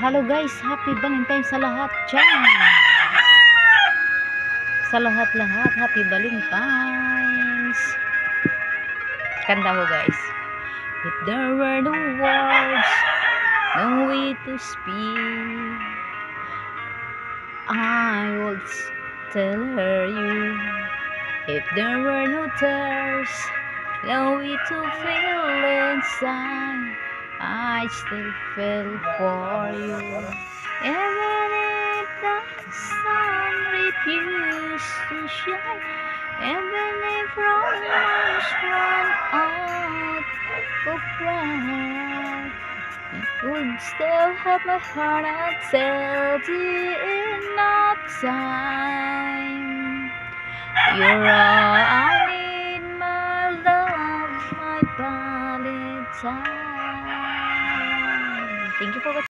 Hello guys, happy Valentine sa lahat dyan. Sa lahat-lahat, happy Valentines. Kanta ko guys. If there were no words, no way to speak, I would tell her you. If there were no tears, no way to feel inside, I still feel for you. Even if the sun refused to shine, even if romance run out of breath, I could still have my heart until the end of time. You're all I need, my love, my Valentine. Thank you for watching.